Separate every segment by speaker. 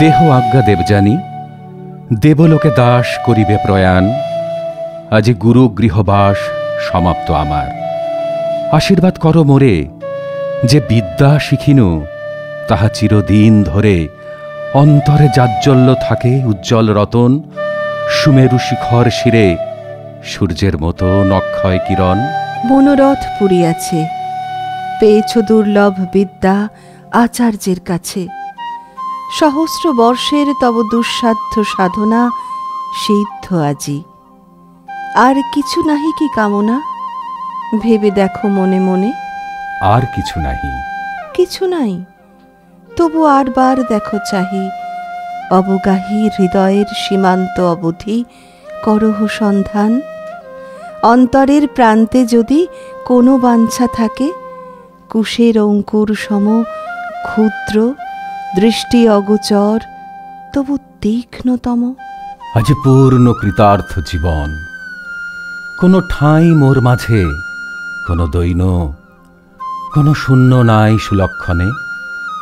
Speaker 1: দেহ আজ্ঞা দেবযানী, দেবলোকে দাস করিবে প্রয়াণ। আজি গুরু গৃহবাস সমাপ্ত আমার। আশীর্বাদ কর মোরে, যে বিদ্যা শিখিনু তাহা চিরদিন ধরে অন্তরে জাজ্জল্য থাকে উজ্জ্বল রতন। সুমেরু শিখর শিরে সূর্যের মতো অক্ষয় কিরণ।
Speaker 2: মনোরথ পুরিয়াছে, পেয়েছ দুর্লভ বিদ্যা আচার্যের কাছে। সহস্র বর্ষের তব দুঃসাধ্য সাধনা সিদ্ধ আজি। আর কিছু নাহি কি কামনা, ভেবে দেখো মনে মনে।
Speaker 1: আর কিছু নাহি,
Speaker 2: কিছু নাই, তবু আরবার দেখো চাহি। অবগাহী হৃদয়ের সীমান্ত অবধি করহ সন্ধান। অন্তরের প্রান্তে যদি কোনো বাঞ্ছা থাকে, কুশের অঙ্কুর সম ক্ষুদ্র, দৃষ্টি অগোচর, তবু তীক্ষ্ণতম।
Speaker 1: আজ পূর্ণ কৃতার্থ জীবন, কোনো ঠাঁই মোর মাঝে, কোনো দৈন, কোনো শূন্য নাই সুলক্ষণে।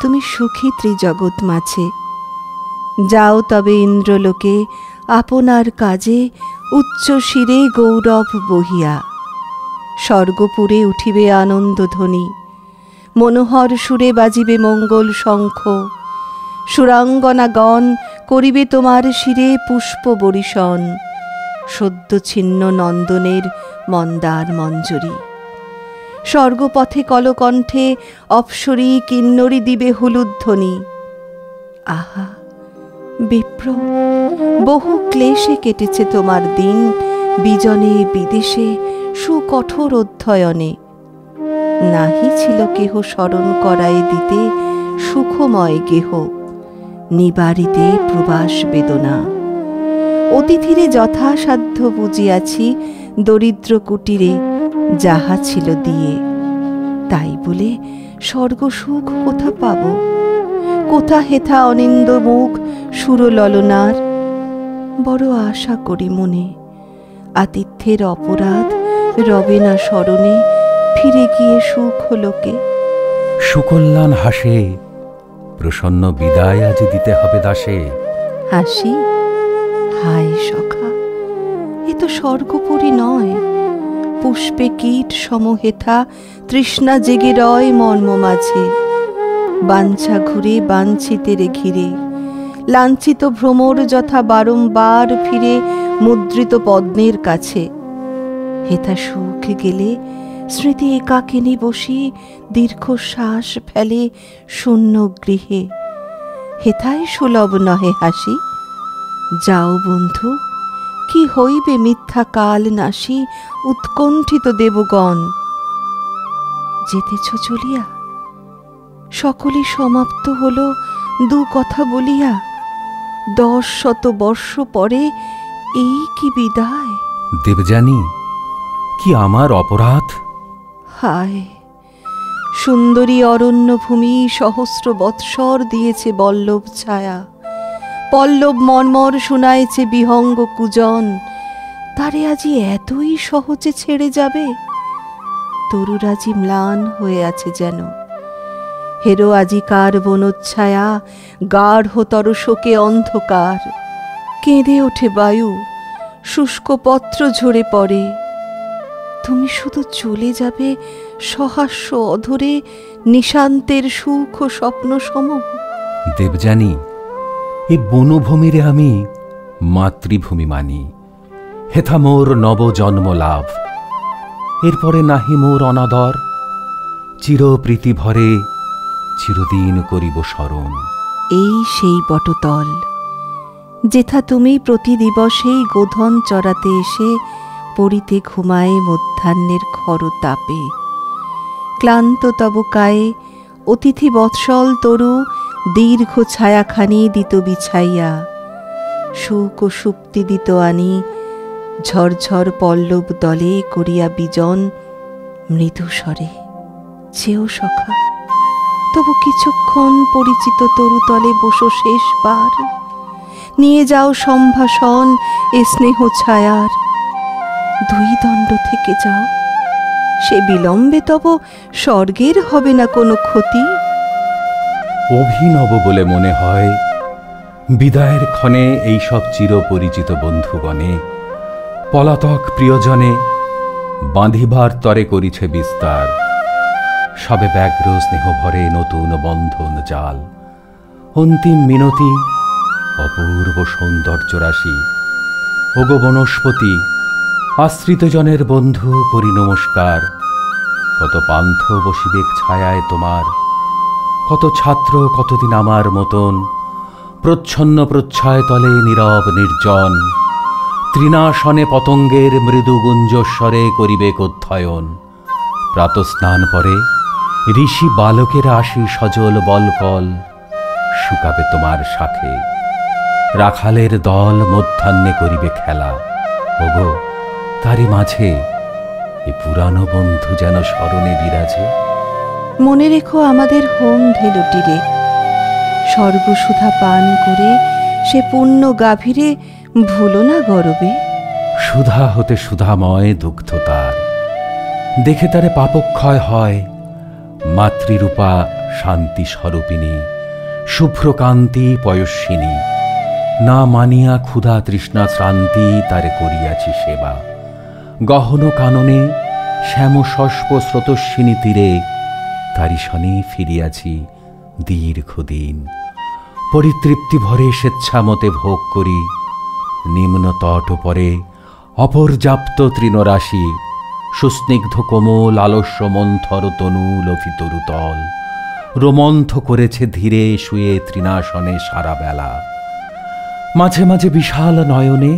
Speaker 2: তুমি সুখী ত্রিজগৎ মাঝে, যাও তবে ইন্দ্রলোকে আপনার কাজে উচ্চ শিরে গৌরব বহিয়া। স্বর্গপুরে উঠিবে আনন্দধ্বনি, মনোহর সুরে বাজিবে মঙ্গল শঙ্খ। সুরাঙ্গনাগণ করিবে তোমার শিরে পুষ্প বরিশন, সদ্য ছিন্ন নন্দনের মন্দার মঞ্জরি। স্বর্গপথে কলকণ্ঠে অপ্সরী কিন্নরী দিবে হুলুধ্বনি। আহা বিপ্র, বহু ক্লেশে কেটেছে তোমার দিন, বিজনে বিদেশে সুকঠোর অধ্যয়নে। নাহি ছিল কেহ স্মরণ করায় দিতে সুখময় গেহ, নিবারিতে প্রবাস বেদনা। অতিথিরে যথাসাধ্য বুঝিয়াছি দরিদ্র কুটিরে যাহা ছিল দিয়ে। তাই বলে স্বর্গসুখ কোথা পাব, কোথা হেথা অনিন্দ মুখ সুরললনার। বড় আশা করি মনে, আতিথ্যের অপরাধ রবে না স্মরণে, ফিরে গিয়ে সুখ লোকে।
Speaker 1: সুকল্যাণ হাসে, প্রসন্ন বিদায় আজ দিতে হবে দাসে।
Speaker 2: হাসি, হায় সখা, এ তো স্বর্গপুরী নয়। পুষ্পে কীট সমহেথা তৃষ্ণা জেগে রয় মর্ম মাঝে। বাঞ্ছা ঘুরে বাঞ্ছিতেরে ঘিরে, লাঞ্ছিত ভ্রমর যথা বারংবার ফিরে মুদ্রিত পদ্মের কাছে। হেথা সুখ গেলে স্মৃতি একাকিনী বসি দীর্ঘশ্বাস ফেলে শূন্য গৃহে। হেথায় সুলভ নহে হাসি। যাও বন্ধু, কি হইবে মিথ্যা কাল নাশি উৎকণ্ঠিত দেবগণ। যেতেছ চলিয়া, সকলে সমাপ্ত হল দু কথা বলিয়া। ১০০০ বর্ষ পরে এই কি বিদায়।
Speaker 1: দেবযানী, কি আমার অপরাধ?
Speaker 2: হায়, সুন্দরী অরণ্যভূমি সহস্র বৎসর দিয়েছে বল্লভ ছায়া। পল্লব মর্মর শুনাইছে বিহঙ্গ কুজন, তারে আজি এতই সহজে ছেড়ে যাবে। তরুরাজি ম্লান হয়ে আছে যেন, হেরো আজিকার বনচ্ছায়া গাঢ়তর শোকে অন্ধকার। কেঁদে ওঠে বায়ু, শুষ্ক পত্র ঝরে পড়ে। তুমি শুধু চলে যাবে সহাস্য অধরে নিশান্তের সুখ ও স্বপ্ন সম।
Speaker 1: দেবযানী, এ বনভূমিরে আমি মাতৃভূমি মানি। হেথা মোর নবজন্ম লাভ। এরপরে নাহি মোর অনাদর, চিরপ্রীতি ভরে চিরদিন করিব স্মরণ।
Speaker 2: এই সেই বটতল, যেথা তুমি প্রতি দিবসেই গোধন চড়াতে এসে পড়িতে ঘুমায় মধ্যাহ্নের খর তাপে। ক্লান্ত তব কায়ে অতিথি বৎসল তরু দীর্ঘ ছায়াখানি দিত বিছাইয়া। সুখ ও সুপ্তি দিত আনি ঝরঝর পল্লব দলে করিয়া বিজন মৃদু স্বরে। চেও সখা, তবু কিছুক্ষণ পরিচিত তরুতলে বসো শেষবার। নিয়ে যাও সম্ভাষণ এ স্নেহ ছায়ার। 2 দণ্ড থেকে যাও, সে বিলম্বে তব স্বর্গের হবে না কোনো ক্ষতি।
Speaker 1: অভিনব বলে মনে হয়, বিদায়ের ক্ষণে এইসব চিরপরিচিত বন্ধুগণে পলাতক প্রিয়জনে বাঁধিবার তরে করিছে বিস্তার। সবে ব্যগ্র স্নেহ ভরে নতুন বন্ধন জাল। অন্তিম মিনতি অপূর্ব সৌন্দর্য রাশি। ওগো বনস্পতি, আশ্রিতজনের বন্ধু করি নমস্কার। কত পান্থ বসিবেক ছায়ায় তোমার, কত ছাত্র কতদিন আমার মতন প্রচ্ছন্ন প্রচ্ছায় তলে নীরব নির্জন। তৃণাসনে পতঙ্গের মৃদু গুঞ্জস্বরে করিবেক অধ্যয়ন। প্রাতঃস্নান পরে ঋষি বালকেরা আসি সজল বলকল, শুকাবে তোমার শাখে। রাখালের দল মধ্যাহ্নে করিবে খেলা। ওগো, তারই মাঝে এ পুরানো বন্ধু যেন স্মরণে বিরাজে।
Speaker 2: মনে রেখো আমাদের হোম ঢেলুটিরে, স্বর্গসুধা পান করে সে পুণ্য গাভীরে ভুলো না গরবে।
Speaker 1: সুধা হতে সুধাময় দুগ্ধ তার, দেখে তারে পাপক্ষয় হয়। মাতৃরূপা শান্তি স্বরূপিণী, শুভ্রকান্তি পয়স্বিনী। না মানিয়া ক্ষুধা তৃষ্ণা শ্রান্তি তারে করিয়াছি সেবা। গহন কাননে শ্যাম শস্প স্রোতস্বিনী তীরে তারি শনে ফিরিয়াছি দীর্ঘদিন। পরিতৃপ্তি ভরে স্বেচ্ছামতে ভোগ করি, নিম্ন তট পরে অপর্যাপ্ত তৃণরাশি। সুস্নিগ্ধ কোমল আলস্য মন্থর তনু লোভিতরুতল, রোমন্থ করেছে ধীরে শুয়ে তৃণাসনে সারা বেলা। মাঝে মাঝে বিশাল নয়নে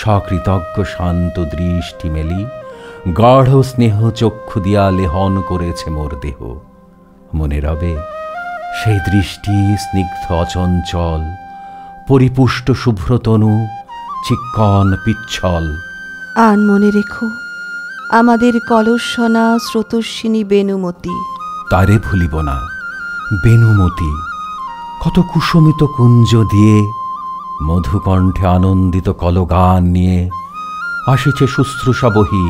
Speaker 1: সকৃতজ্ঞ শান্ত দৃষ্টি মেলি, গাঢ় স্নেহ চক্ষু দিয়া লেহন করেছে মোর দেহ। মনে রবে সেই দৃষ্টি স্নিগ্ধ অচঞ্চল, পরিপুষ্ট শুভ্রতনু চিক্কন পিচ্ছল।
Speaker 2: আন মনে রেখো আমাদের কলস্বনা স্রোতস্বিনী বেণুমতি।
Speaker 1: তারে ভুলিব না বেণুমতি, কত কুসুমিত কুঞ্জ দিয়ে মধুকণ্ঠে আনন্দিত কলগান নিয়ে আসিছে শুশ্রূষা বহি।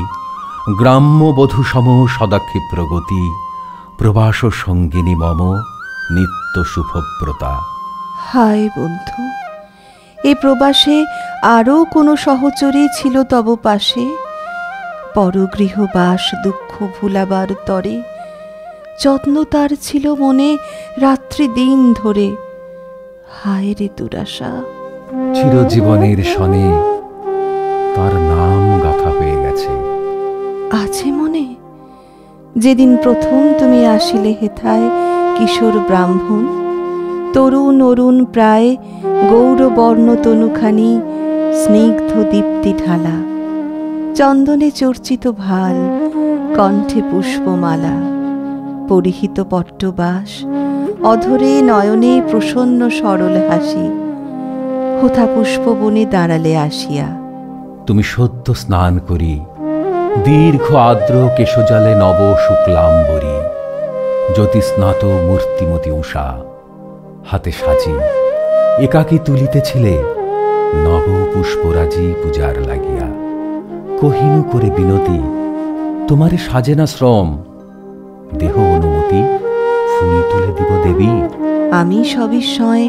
Speaker 1: গ্রাম্য বধূ সম সদাক্ষিপ্র গতি, প্রবাস সঙ্গিনী মম নিত্য শুভব্রতা।
Speaker 2: হায় বন্ধু, এ প্রবাসে আরও কোনো সহচরী ছিল তব পাশে? পরগৃহবাস দুঃখ ভুলাবার তরে যত্ন তার ছিল মনে রাত্রি দিন ধরে। হায় রে দুরাশা,
Speaker 1: চিরজীবনের সনে তার নাম গাথা হয়ে গেছে।
Speaker 2: আছে মনে যেদিন প্রথম তুমি আসিলে হেথায় কিশোর ব্রাহ্মণ, তরুণ অরুণ প্রায় গৌরবর্ণ তনুখানি স্নিগ্ধ দীপ্তি ঢালা, চন্দনে চর্চিত ভাল, কণ্ঠে পুষ্পমালা, পরিহিত পট্টবাস, অধরে নয়নে প্রসন্ন সরল হাসি। হোথা পুষ্পবনে দাঁড়ালে আসিয়া।
Speaker 1: তুমি সদ্য স্নান করি দীর্ঘ আর্দ্র কেশজলে নব শুক্লাম্বরী, জ্যোতিস্নাত মূর্তিমতী উষা হাতে সাজি একাকী তুলিতেছিলে নব পুষ্পরাজি পূজার লাগিয়া। কহিনু করে বিনতি, তোমারে সাজে না শ্রম, দেহ অনুমতি ফুল তুলে দিব দেবী।
Speaker 2: আমি সবিস্ময়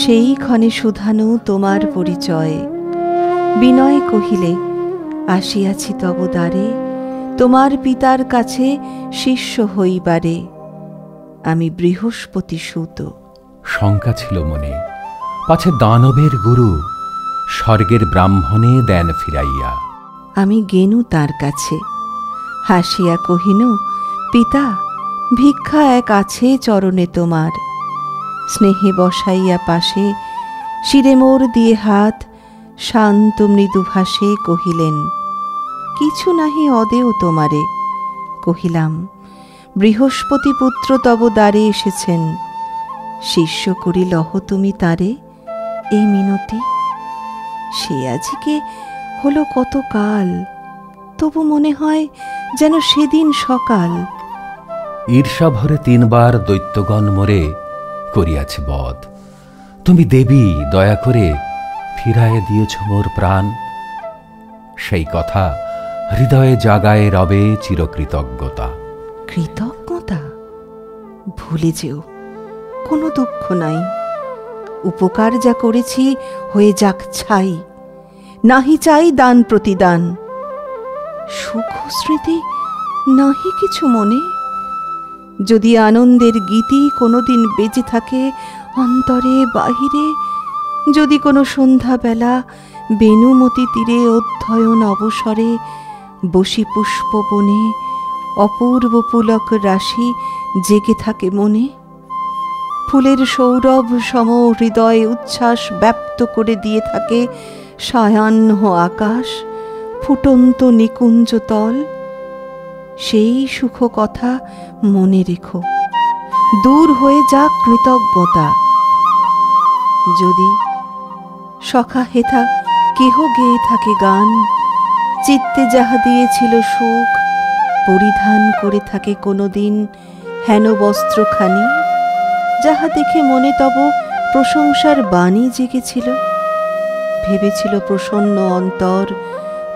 Speaker 2: সেই ক্ষণে শুধানু তোমার পরিচয়। বিনয় কহিলে, আসিয়াছি তব দ্বারে, তোমার পিতার কাছে শিষ্য হইবারে। আমি বৃহস্পতি সুত।
Speaker 1: শঙ্কা ছিল মনে, পাছে দানবের গুরু স্বর্গের ব্রাহ্মণে দেন ফিরাইয়া।
Speaker 2: আমি গেনু তার কাছে, হাসিয়া কহিনু, পিতা ভিক্ষা এক আছে চরণে তোমার। স্নেহে বসাইয়া পাশে শিরে মোর দিয়ে হাত শান্ত মৃদু ভাষে কহিলেন, কিছু নাহি অদেও তোমারে। কহিলাম, বৃহস্পতি পুত্র তব দ্বারে এসেছেন, শিষ্য করি লহ তুমি তারে এই মিনতি। সে আজকে হলো কত কাল, তবু মনে হয় যেন সেদিন সকাল।
Speaker 1: ঈর্ষা ভরে 3 বার দৈত্যগণ মোরে করিয়াছে বধ, তুমি দেবী দয়া করে ফিরাইয়া দিয়েছ মোর প্রাণ। সেই কথা হৃদয়ে জাগায় রবে চিরকৃতজ্ঞতা।
Speaker 2: কৃতজ্ঞতা ভুলে যেও, কোনো দুঃখ নাই। উপকার যা করেছি হয়ে যাক ছাই, নাহি চাই দান প্রতিদান। সুখ স্মৃতি নাহি কিছু মনে, যদি আনন্দের গীতি কোনোদিন বেজে থাকে অন্তরে বাহিরে, যদি কোনো সন্ধ্যাবেলা বেণুমতি তীরে অধ্যয়ন অবসরে বসি পুষ্প বনে অপূর্ব পুলক রাশি জেগে থাকে মনে, ফুলের সৌরভ সম হৃদয়ে উচ্ছ্বাস ব্যক্ত করে দিয়ে থাকে সায়াহ্ন আকাশ, ফুটন্ত নিকুঞ্জ তল, সেই সুখ কথা মনে রেখো, দূর হয়ে যাক কৃতজ্ঞতা। যদি সখা হেথা কেহ গেয়ে থাকে গান, চিত্তে যাহা দিয়েছিল সুখ, পরিধান করে থাকে কোনোদিন হেন বস্ত্রখানি, যাহা দেখে মনে তব প্রশংসার বাণী জেগেছিল, ভেবেছিল প্রসন্ন অন্তর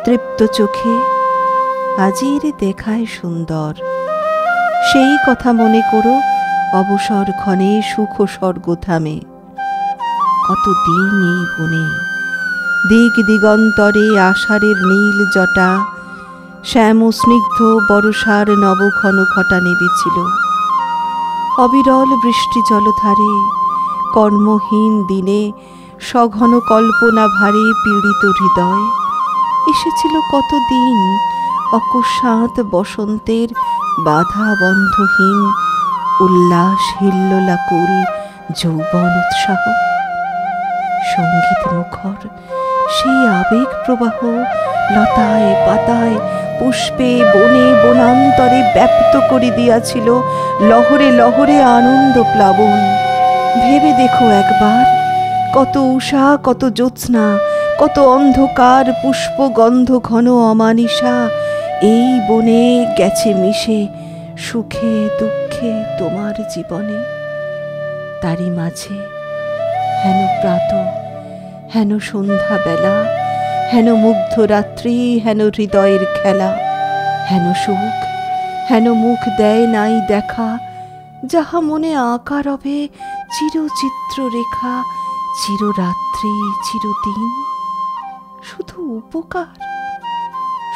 Speaker 2: তৃপ্ত চোখে, আজির দেখায় সুন্দর, সেই কথা মনে করো অবসর ক্ষণে সুখ স্বর্গধামে। কত দিন এই বনে, দিক দিগন্তরে আষাঢ়ের নীল জটা, শ্যাম স্নিগ্ধ বর্ষার নবঘন ঘটা নেমেছিল, অবিরল বৃষ্টি জলধারে কর্মহীন দিনে সঘন কল্পনা ভারে পীড়িত হৃদয়, এসেছিল কতদিন অকস্মাৎ বসন্তের বাধা বন্ধহীন উল্লাস হিল্লোলাকুল যৌবন উৎসাহ, সঙ্গীত মুখর সেই আবেগ প্রবাহ লতায় পাতায় পুষ্পে বনে বনান্তরে ব্যাপ্ত করে দিয়াছিল লহরে লহরে আনন্দ প্লাবন। ভেবে দেখো একবার, কত উষা কত জ্যোৎস্না, কত অন্ধকার পুষ্প গন্ধ ঘন অমানিসা এই বনে গেছে মিশে সুখে দুঃখে তোমার জীবনে। তারই মাঝে হেন প্রাত, হেন সন্ধ্যা বেলা, হেন মুগ্ধ রাত্রি, হেন হৃদয়ের খেলা, হেন সুখ, হেন মুখ দেয় নাই দেখা, যাহা মনে আঁকা রবে চিরচিত্র রেখা, চিররাত্রি চিরদিন। শুধু উপকার,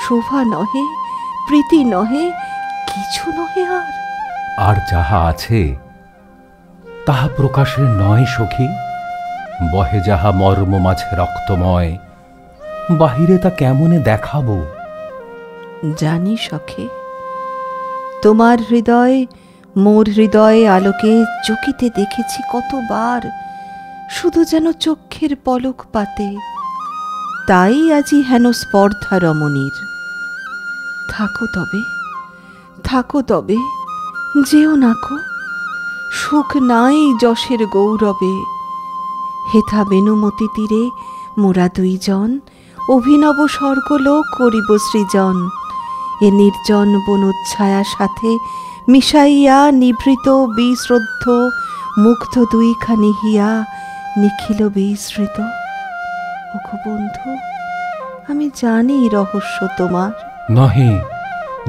Speaker 2: শোভা নহে, প্রীতি নহে, কিছু নহে আর।
Speaker 1: আর যাহা আছে তাহা প্রকাশের নয় সখী, বহে যাহা মর্ম মাঝে রক্তময়, বাহিরে তা কেমনে দেখাবো?
Speaker 2: জানি সখে, তোমার হৃদয় মোর হৃদয়ে আলোকে চকিতে দেখেছি কতবার, শুধু যেন চক্ষের পলক পাতে, তাই আজি হেন স্পর্ধা রমণীর। থাকো তবে, থাকো তবে, যেও নাকো, সুখ নাই যশের গৌরবে। হেথা বেণুমতি তীরে মোরা দুইজন অভিনব স্বর্গলোক করিব সৃজন, এ নির্জন বনোচ্ছায়া সাথে মিশাইয়া নিভৃত বিশ্রদ্ধ মুগ্ধ দুইখানি হিয়া নিখিল বিস্মৃত। ওগো বন্ধু, আমি জানি রহস্য তোমার।
Speaker 1: নহে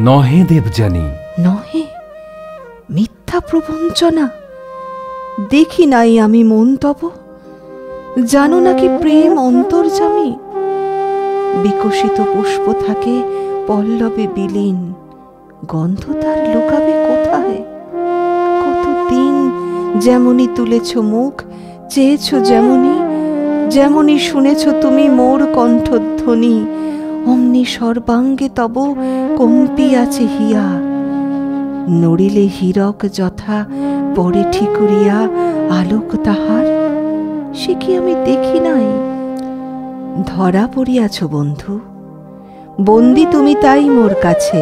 Speaker 1: নহে দেবযানী,
Speaker 2: নহে, মিথ্যা প্রবঞ্চনা। দেখি নাই আমি মন তব, জানো নাকি প্রেম অন্তর্যামী। বিকশিত পুষ্প থাকে পল্লবে বিলীন, গন্ধ তার লুকাবে কোথায়? কতদিন যেমনি তুলেছ মুখ, চেয়েছ যেমনি, যেমনি শুনেছ তুমি মোর কণ্ঠধ্বনি, অমনি সর্বাঙ্গে তব কম্পি আছে হিয়া। নড়িলে হীরক যথা পরে ঠিকুরিয়া আলোক তাহার, সে কি আমি দেখি নাই? ধরা পড়িয়াছ বন্ধু, বন্দি তুমি তাই মোর কাছে।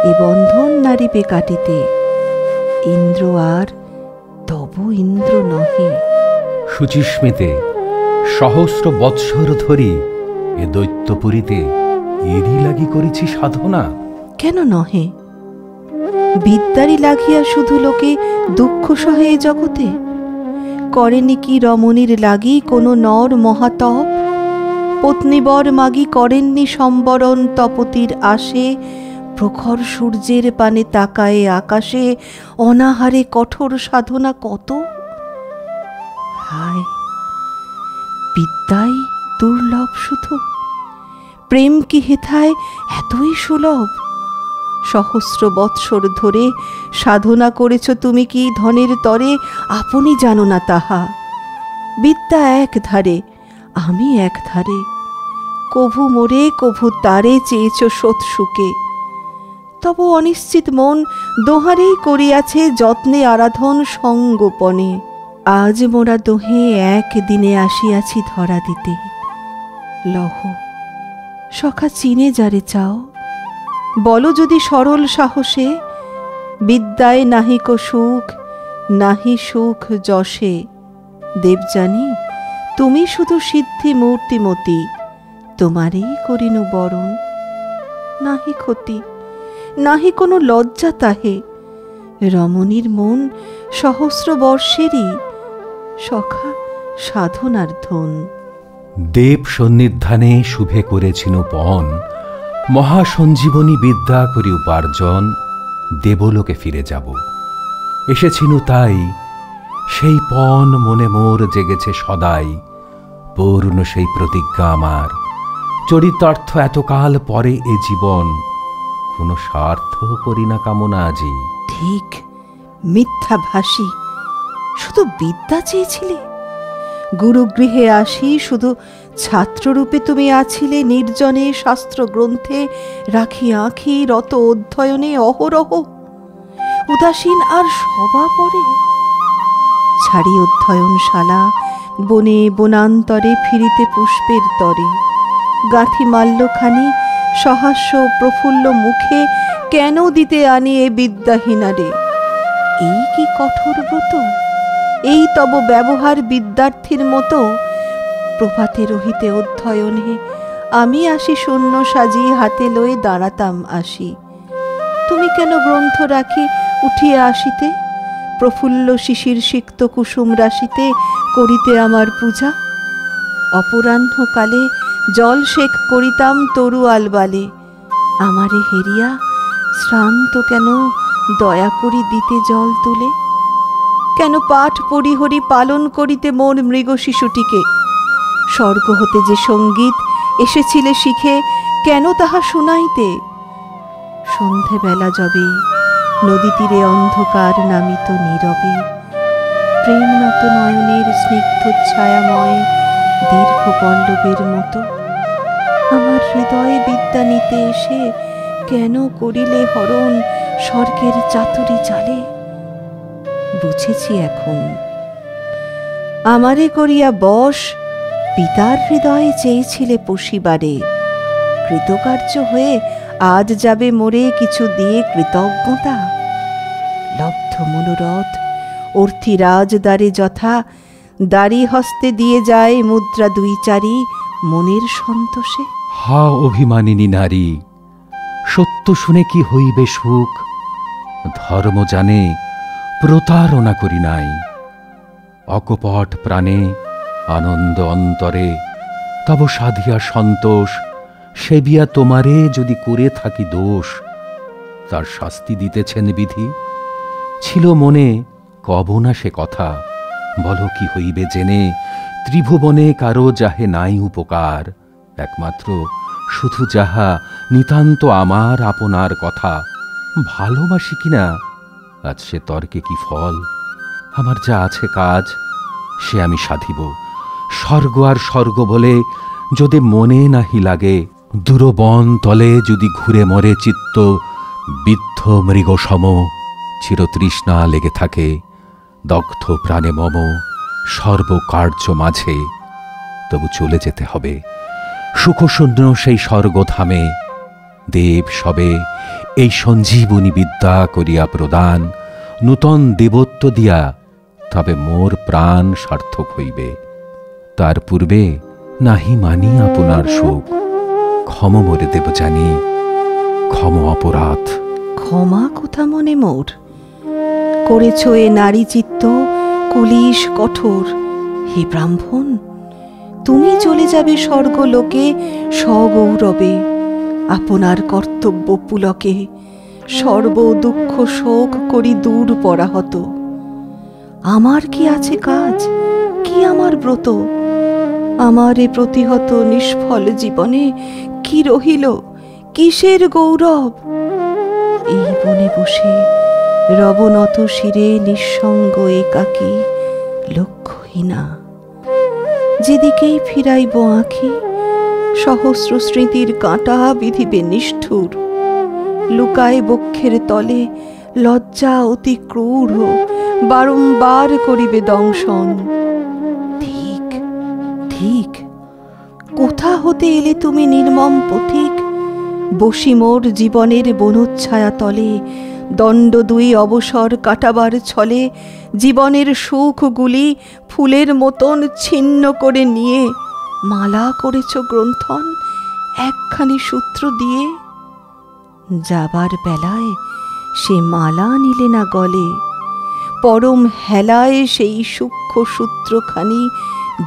Speaker 2: এ বন্ধন নারিবে কাটিতে, ইন্দ্র আর তব ইন্দ্র নহে।
Speaker 1: শুচিস্মিতে সহস্র বৎসর ধরি এ দৈত্যপুরীতে এরই লাগি করেছি সাধনা।
Speaker 2: কেন নহে? বিদ্যারি লাগিয়া শুধু লোকে দুঃখ সহে এ জগতে। করেনি কি রমণীর লাগি কোনো নর মহাতপ? পত্নীবর মাগি করেননি সম্বরণ তপতির আসে, প্রখর সূর্যের পানে তাকায়ে আকাশে অনাহারে কঠোর সাধনা কত। হায়, বিদ্যাই দুর্লভ শুধু, প্রেম কি হেথায় এতই সুলভ? সহস্র বৎসর ধরে সাধনা করেছ তুমি কি ধনের তরে, আপনি জানো না তাহা। বিদ্যা এক ধারে, আমি এক ধারে, কভু মোরে কভু তারে চেয়েছ শোধ সুখে। তব অনিশ্চিত মন দোহারেই করিয়াছে যত্নে আরাধন সঙ্গোপনে। আজ মোরা দোহে একদিনে আসিয়াছি ধরা দিতে। লহ সখা চিনে যারে চাও, বলো যদি সরল সাহসে, বিদ্যায় নাহিক সুখ, নাহি সুখ যশে। দেবজানি তুমি শুধু সিদ্ধি মূর্তিমতী, তোমারই করিনু বরণ। নাহি ক্ষতি, নাহি কোনো লজ্জা তাহে, রমণীর মন সহস্র বর্ষেরই, সখা সাধনার ধন।
Speaker 1: দেব সন্নিধানে শুভে করেছিল পণ, মহাসঞ্জীবনী বিদ্যা করি উপার্জন, দেবলোকে ফিরে যাব। এসেছিল তাই, সেই পণ মনে মোর জেগেছে সদাই। পূর্ণ সেই প্রতিজ্ঞা আমার, চরিতার্থ এতকাল পরে এ জীবন, কোনো স্বার্থ করি না কামনা আজি।
Speaker 2: ঠিক, মিথ্যাভাষী, শুধু বিদ্যা চেয়েছিলে। গুরুগৃহে আসি শুধু ছাত্ররূপে তুমি আছিলে নির্জনে, শাস্ত্র গ্রন্থে রাখি আঁখি রত অধ্যয়নে অহরহ। উদাসীন আর সবা পরে ছাড়ি অধ্যয়নশালা, বনে বনান্তরে ফিরিতে পুষ্পের তরে। গাঁথি মাল্যখানি সহাস্য প্রফুল্ল মুখে, কেন দিতে আনি এ বিদ্যাহীনারে? এই কি কঠোর ব্রত, এই তব ব্যবহার বিদ্যার্থীর মতো? প্রভাতে রহিতে অধ্যয়নে আমি আসি শূন্য সাজি, হাতে লয়ে দাঁড়াতাম আসি। তুমি কেন গ্রন্থ রাখি উঠিয়া আসিতে, প্রফুল্ল শিশির সিক্ত কুসুম রাশিতে করিতে আমার পূজা? অপরাহ্নকালে জল শেখ করিতাম তরুয়াল বালে, আমারে হেরিয়া শ্রান্ত কেন দয়া করি দিতে জল তুলে? কেন পাঠ পরিহরি পালন করিতে মোর মৃগ শিশুটিকে? স্বর্গ হতে যে সঙ্গীত এসেছিলে শিখে, কেন তাহা শুনাইতে? সন্ধেবেলা যবে নদী তীরে অন্ধকার নামিত নীরবে, প্রেমনত নয়নের স্নিগ্ধ ছায়াময় দীর্ঘ পল্লবের মতো, আমার হৃদয়ে বিদ্যা নিতে এসে কেন করিলে হরণ স্বর্গের চাতুরি জালে? বুঝেছি এখন, আমারে করিয়া বশ পিতার হৃদয়ে চেয়েছিলে পশিবারে। কৃতকার্য হয়ে আজ যাবে মোরে কিছু দিয়ে কৃতজ্ঞতা? লব্ধ মনোরথ অর্থী রাজদ্বারে যথা, দাড়ি হস্তে দিয়ে যায় মুদ্রা দুই চারি মনের সন্তোষে।
Speaker 1: হা অভিমানিনী নারী, সত্য শুনে কি হইবে সুখ? ধর্ম জানে প্রতারণা করি নাই, অকপট প্রাণে আনন্দ অন্তরে তব সাধিয়া সন্তোষ। সেবিয়া তোমারে যদি করে থাকি দোষ, তার শাস্তি দিতেছেন বিধি। ছিল মনে কব না সে কথা, বলো কি হইবে জেনে? ত্রিভুবনে কারো যাহে নাই উপকার, একমাত্র শুধু যাহা নিতান্ত আমার আপনার কথা। ভালোবাসি কিনা আজ সে তর্কে কি ফল? আমার যা আছে কাজ সে আমি সাধিব। স্বর্গ আর স্বর্গ বলে যদি মনে নাহি লাগে, দূরবন তলে যদি ঘুরে মরে চিত্ত বিদ্ধ মৃগ সম, চিরতৃষ্ণা লেগে থাকে দগ্ধ প্রাণে মম সর্বকার্য মাঝে, তবু চলে যেতে হবে সুখশূন্য সেই স্বর্গধামে। দেব সবে এই সঞ্জীবনী বিদ্যা করিয়া প্রদান, নূতন দেবত্ব দিয়া তবে মোর প্রাণ সার্থক হইবে। তার পূর্বে নাহি মানি আপনার সুখ, ক্ষম মরে দেব জানি, ক্ষম অপরাধ।
Speaker 2: ক্ষমা কোথা মনে মোর, করেছ এ নারী চিত্ত কুলিশ কঠোর। হে ব্রাহ্মণ, তুমি চলে যাবে স্বর্গলোকে সগৌরবে, আপনার কর্তব্য পুলকে সর্ব দুঃখ শোক করি দূর পরাহত। আমার কি আছে কাজ, কি আমার ব্রত? আমার এ প্রতিহত নিষ্ফল জীবনে কি রহিল, কিসের গৌরব? এই বনে বসে রবনত শিরে নিঃসঙ্গ একাকী লক্ষ্যহীনা, যেদিকেই ফিরাইব আঁখি সহস্র স্মৃতির কাঁটা বিধিবে নিষ্ঠুর। লুকায় বক্ষের তলে লজ্জা অতি ক্রূর বারংবার করিবে দংশন। ঠিক ঠিক, কোথা হতে এলে তুমি নির্মম পথিক? বসি মোর জীবনের বনচ্ছায়া তলে, দণ্ড দুই অবসর কাটাবার ছলে জীবনের সুখগুলি ফুলের মতন ছিন্ন করে নিয়ে মালা করেছ গ্রন্থন একখানি সূত্র দিয়ে। যাবার বেলায় সে মালা নিলে না গলে, পরম হেলায় সেই সূক্ষ্ম সূত্রখানি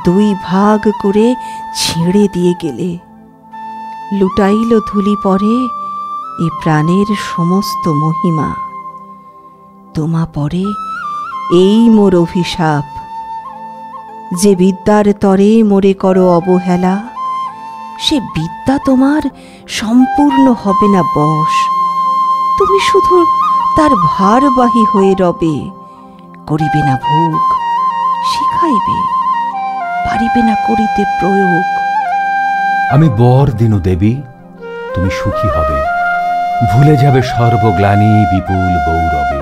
Speaker 2: দুই ভাগ করে ছিঁড়ে দিয়ে গেলে। লুটাইল ধুলি পরে এ প্রাণের সমস্ত মহিমা। তোমা পরে এই মোর অভিশাপ, যে বিদ্যার তরে মোরে করো অবহেলা, সে বিদ্যা তোমার সম্পূর্ণ হবে না বশ। তুমি শুধু তার ভারবাহী হয়ে রবে, করিবে না ভোগ, শিখাইবে, পারিবে না করিতে প্রয়োগ।
Speaker 1: আমি বর দিনু দেবী, তুমি সুখী হবে, ভুলে যাবে সর্বগ্লানি বিপুল গৌরবে।